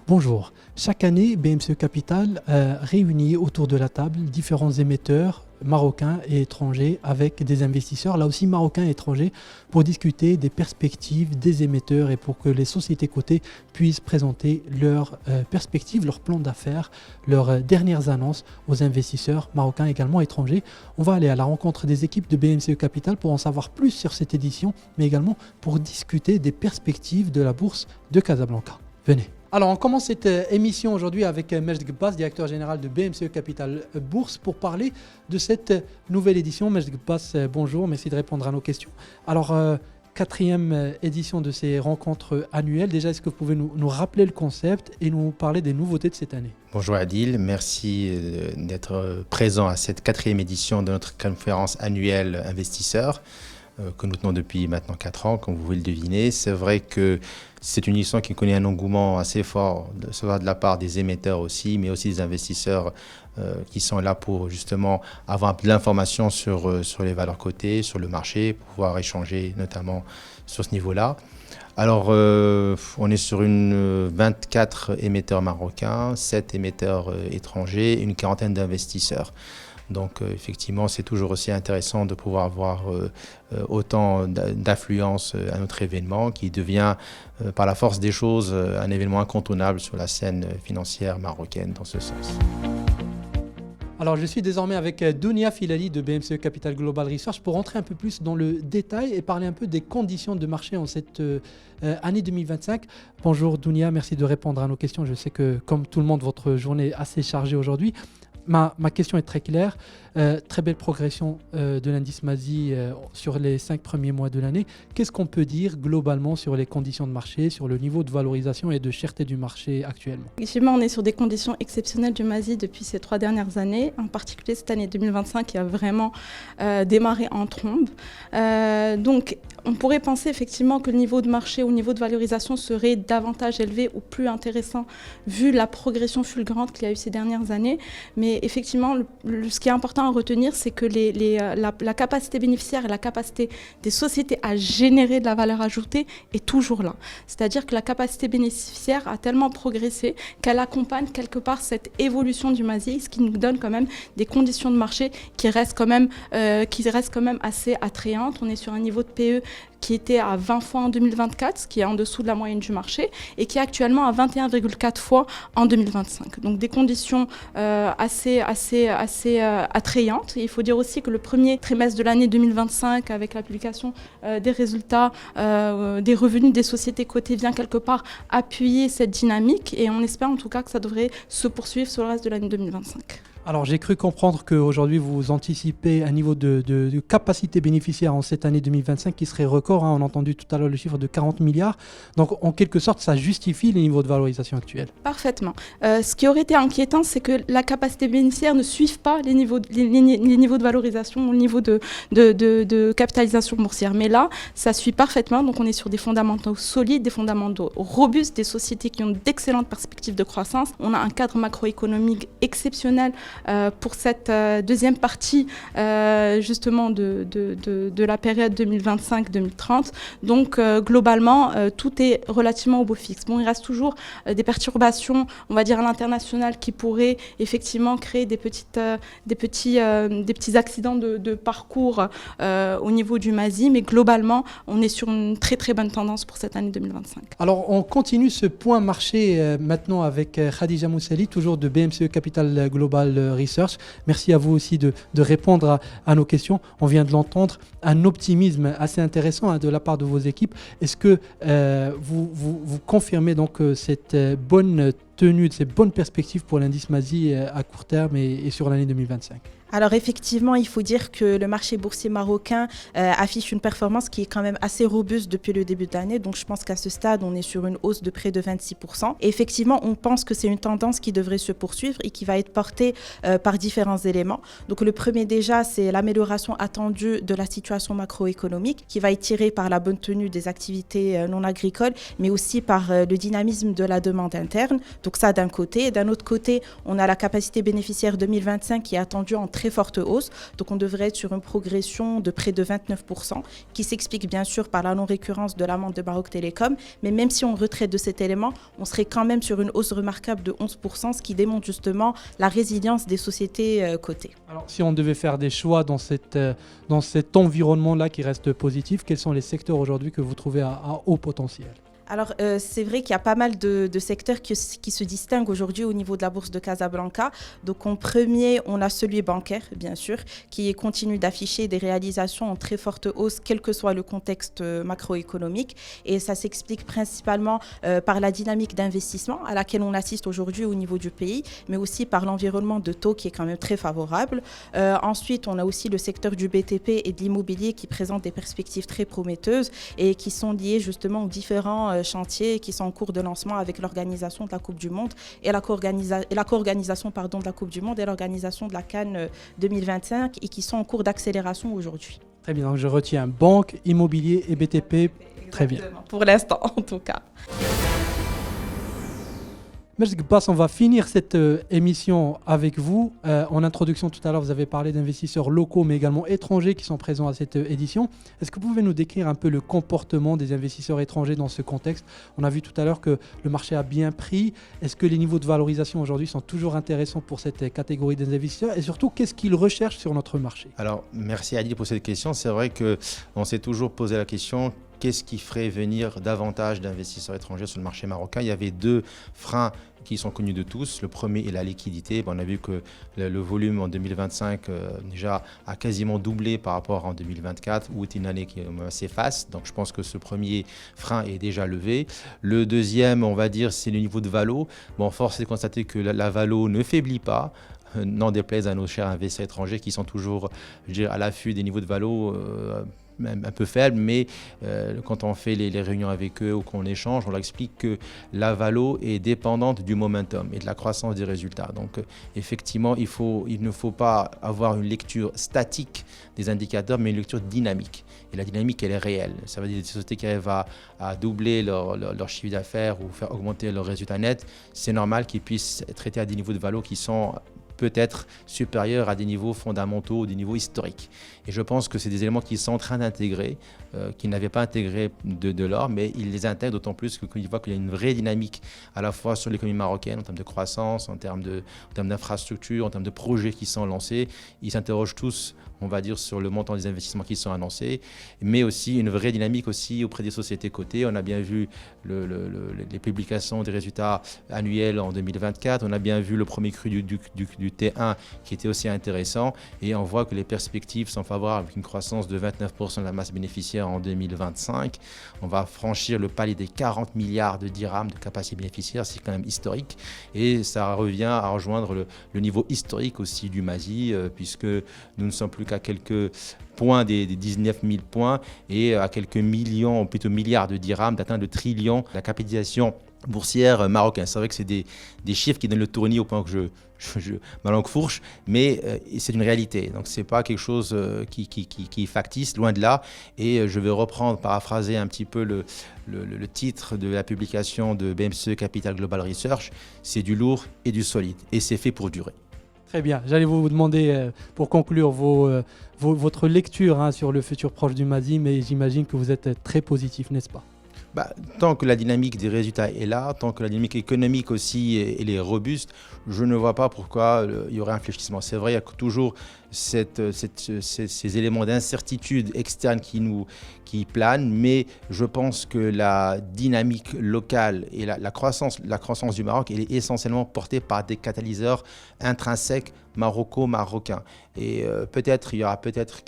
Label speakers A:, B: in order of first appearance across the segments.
A: Bonjour. Chaque année, BMCE Capital réunit autour de la table différents émetteurs marocains et étrangers avec des investisseurs, là aussi marocains et étrangers, pour discuter des perspectives des émetteurs et pour que les sociétés cotées puissent présenter leurs perspectives, leurs plans d'affaires, leurs dernières annonces aux investisseurs marocains également étrangers. On va aller à la rencontre des équipes de BMCE Capital pour en savoir plus sur cette édition, mais également pour discuter des perspectives de la bourse de Casablanca. Venez. Alors, on commence cette émission aujourd'hui avec Majd Ghebbass, directeur général de BMCE Capital Bourse, pour parler de cette nouvelle édition. Majd Ghebbass, bonjour, merci de répondre à nos questions. Alors, quatrième édition de ces rencontres annuelles. Déjà, est-ce que vous pouvez nous rappeler le concept et nous parler des nouveautés de cette année ?
B: Bonjour Adil, merci d'être présent à cette quatrième édition de notre conférence annuelle investisseurs que nous tenons depuis maintenant 4 ans, comme vous pouvez le deviner. C'est vrai que c'est une édition qui connaît un engouement assez fort, soit de la part des émetteurs aussi, mais aussi des investisseurs qui sont là pour justement avoir de l'information sur les valeurs cotées, sur le marché, pour pouvoir échanger notamment sur ce niveau-là. Alors, on est sur 24 émetteurs marocains, 7 émetteurs étrangers, une quarantaine d'investisseurs. Donc effectivement, c'est toujours aussi intéressant de pouvoir avoir autant d'influence à notre événement qui devient, par la force des choses, un événement incontournable sur la scène financière marocaine dans ce sens.
A: Alors, je suis désormais avec Dounia Filali de BMCE Capital Global Research pour rentrer un peu plus dans le détail et parler un peu des conditions de marché en cette année 2025. Bonjour Dounia, merci de répondre à nos questions. Je sais que, comme tout le monde, votre journée est assez chargée aujourd'hui. Ma question est très claire. Très belle progression de l'indice MASI sur les 5 premiers mois de l'année. Qu'est-ce qu'on peut dire globalement sur les conditions de marché, sur le niveau de valorisation et de cherté du marché actuellement ?
C: Effectivement, on est sur des conditions exceptionnelles du MASI depuis ces 3 dernières années, en particulier cette année 2025 qui a vraiment démarré en trombe. Donc, on pourrait penser effectivement que le niveau de marché ou le niveau de valorisation serait davantage élevé ou plus intéressant vu la progression fulgurante qu'il y a eu ces dernières années. Mais effectivement, ce qui est important à retenir, c'est que la capacité bénéficiaire et la capacité des sociétés à générer de la valeur ajoutée est toujours là. C'est-à-dire que la capacité bénéficiaire a tellement progressé qu'elle accompagne quelque part cette évolution du MASI, ce qui nous donne quand même des conditions de marché qui restent quand même assez attrayantes. On est sur un niveau de PE qui était à 20 fois en 2024, ce qui est en dessous de la moyenne du marché, et qui est actuellement à 21,4 fois en 2025. Donc des conditions assez attrayantes. Et il faut dire aussi que le premier trimestre de l'année 2025, avec la publication des résultats des revenus des sociétés cotées, vient quelque part appuyer cette dynamique, et on espère en tout cas que ça devrait se poursuivre sur le reste de l'année 2025.
A: Alors, j'ai cru comprendre qu'aujourd'hui, vous anticipez un niveau de capacité bénéficiaire en cette année 2025 qui serait record. On a entendu tout à l'heure le chiffre de 40 milliards. Donc, en quelque sorte, ça justifie les niveaux de valorisation actuels.
C: Parfaitement. Ce qui aurait été inquiétant, c'est que la capacité bénéficiaire ne suive pas les niveaux de valorisation ou le niveau de capitalisation boursière. Mais là, ça suit parfaitement. Donc, on est sur des fondamentaux solides, des fondamentaux robustes, des sociétés qui ont d'excellentes perspectives de croissance. On a un cadre macroéconomique exceptionnel pour cette deuxième partie justement de la période 2025-2030. Donc globalement, tout est relativement au beau fixe. Bon, il reste toujours des perturbations, on va dire à l'international, qui pourraient effectivement créer des petits accidents de parcours au niveau du MASI, mais globalement, on est sur une très très bonne tendance pour cette année 2025.
A: Alors, on continue ce point marché maintenant avec Khadija Moussali, toujours de BMCE Capital Global Research. Merci à vous aussi de répondre à nos questions. On vient de l'entendre, un optimisme assez intéressant de la part de vos équipes. Est-ce que vous confirmez donc cette bonne tenue, ces bonnes perspectives pour l'indice MASI à court terme et sur l'année 2025 ?
D: Alors effectivement, il faut dire que le marché boursier marocain affiche une performance qui est quand même assez robuste depuis le début de l'année. Donc je pense qu'à ce stade, on est sur une hausse de près de 26%. Et effectivement, on pense que c'est une tendance qui devrait se poursuivre et qui va être portée par différents éléments. Donc le premier déjà, c'est l'amélioration attendue de la situation macroéconomique qui va être tirée par la bonne tenue des activités non agricoles, mais aussi par le dynamisme de la demande interne. Donc ça d'un côté. D'un autre côté, on a la capacité bénéficiaire 2025 qui est attendue en très forte hausse. Donc on devrait être sur une progression de près de 29%, qui s'explique bien sûr par la non-récurrence de l'amende de Maroc Télécom. Mais même si on retraite de cet élément, on serait quand même sur une hausse remarquable de 11%, ce qui démontre justement la résilience des sociétés cotées.
A: Alors, si on devait faire des choix dans cet environnement-là qui reste positif, quels sont les secteurs aujourd'hui que vous trouvez à haut potentiel ?
D: Alors, c'est vrai qu'il y a pas mal de secteurs qui se distinguent aujourd'hui au niveau de la bourse de Casablanca. Donc, en premier, on a celui bancaire, bien sûr, qui continue d'afficher des réalisations en très forte hausse, quel que soit le contexte macroéconomique. Et ça s'explique principalement par la dynamique d'investissement à laquelle on assiste aujourd'hui au niveau du pays, mais aussi par l'environnement de taux qui est quand même très favorable. Ensuite, on a aussi le secteur du BTP et de l'immobilier qui présente des perspectives très prometteuses et qui sont liées justement aux différents chantiers qui sont en cours de lancement avec l'organisation de la Coupe du Monde et la co-organisation de la Coupe du Monde et l'organisation de la CAN 2025 et qui sont en cours d'accélération aujourd'hui.
A: Très bien, donc je retiens banque, immobilier et BTP.
D: Exactement.
A: Très bien.
D: Pour l'instant, en tout cas.
A: Merci Bass, on va finir cette émission avec vous. En introduction tout à l'heure, vous avez parlé d'investisseurs locaux mais également étrangers qui sont présents à cette édition. Est-ce que vous pouvez nous décrire un peu le comportement des investisseurs étrangers dans ce contexte ? On a vu tout à l'heure que le marché a bien pris. Est-ce que les niveaux de valorisation aujourd'hui sont toujours intéressants pour cette catégorie des investisseurs ? Et surtout, qu'est-ce qu'ils recherchent sur notre marché ?
B: Alors, merci Adil pour cette question. C'est vrai qu'on s'est toujours posé la question, qu'est-ce qui ferait venir davantage d'investisseurs étrangers sur le marché marocain ? Il y avait deux freins qui sont connus de tous. Le premier est la liquidité. On a vu que le volume en 2025 déjà a quasiment doublé par rapport en 2024, où est une année qui est assez faste. Donc je pense que ce premier frein est déjà levé. Le deuxième, on va dire, c'est le niveau de valo. Force est de constater que la valo ne faiblit pas. N'en déplaise à nos chers investisseurs étrangers qui sont toujours, je dirais, à l'affût des niveaux de valo un peu faible, mais quand on fait les réunions avec eux ou qu'on échange, on leur explique que la valo est dépendante du momentum et de la croissance des résultats. Donc effectivement, il ne faut pas avoir une lecture statique des indicateurs, mais une lecture dynamique. Et la dynamique, elle est réelle. Ça veut dire des sociétés qui arrivent à doubler leur chiffre d'affaires ou faire augmenter leurs résultats nets. C'est normal qu'ils puissent être traités à des niveaux de valo qui sont peut-être supérieurs à des niveaux fondamentaux, des niveaux historiques. Et je pense que c'est des éléments qu'ils sont en train d'intégrer, qu'ils n'avaient pas intégré de l'or, mais ils les intègrent d'autant plus qu'ils voient qu'il y a une vraie dynamique à la fois sur l'économie marocaine, en termes de croissance, en termes d'infrastructures, en termes de projets qui sont lancés. Ils s'interrogent tous, on va dire, sur le montant des investissements qui sont annoncés, mais aussi une vraie dynamique aussi auprès des sociétés cotées. On a bien vu les publications des résultats annuels en 2024. On a bien vu le premier cru du T1 qui était aussi intéressant, et on voit que les perspectives sont favorables avec une croissance de 29% de la masse bénéficiaire en 2025. On va franchir le palier des 40 milliards de dirhams de capacité bénéficiaire, c'est quand même historique, et ça revient à rejoindre le niveau historique aussi du MASI, puisque nous ne sommes plus qu'à quelques points des 19 000 points et à quelques millions, plutôt milliards de dirhams, d'atteindre le trillion, la capitalisation boursière marocaine. C'est vrai que c'est des chiffres qui donnent le tournis au point que ma langue fourche, mais c'est une réalité. Donc c'est pas quelque chose qui est factice, loin de là. Et je vais paraphraser un petit peu le titre de la publication de BMC Capital Global Research. C'est du lourd et du solide, et c'est fait pour durer.
A: Très bien. J'allais vous demander, pour conclure, votre lecture sur le futur proche du MASI, mais j'imagine que vous êtes très positif, n'est-ce pas ?
B: Tant que la dynamique des résultats est là, tant que la dynamique économique aussi elle est robuste, je ne vois pas pourquoi il y aurait un fléchissement. C'est vrai, il y a toujours ces éléments d'incertitude externe qui planent, mais je pense que la dynamique locale et la croissance du Maroc, elle est essentiellement portée par des catalyseurs intrinsèques marocains. Et il y aura peut-être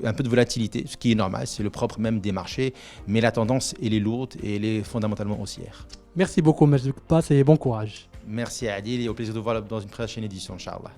B: un peu de volatilité, ce qui est normal, c'est le propre même des marchés, mais la tendance, elle est lourde et elle est fondamentalement haussière.
A: Merci beaucoup, Majdouk Bass, et bon courage.
B: Merci à Adil et au plaisir de vous voir dans une prochaine édition, Inch'Allah.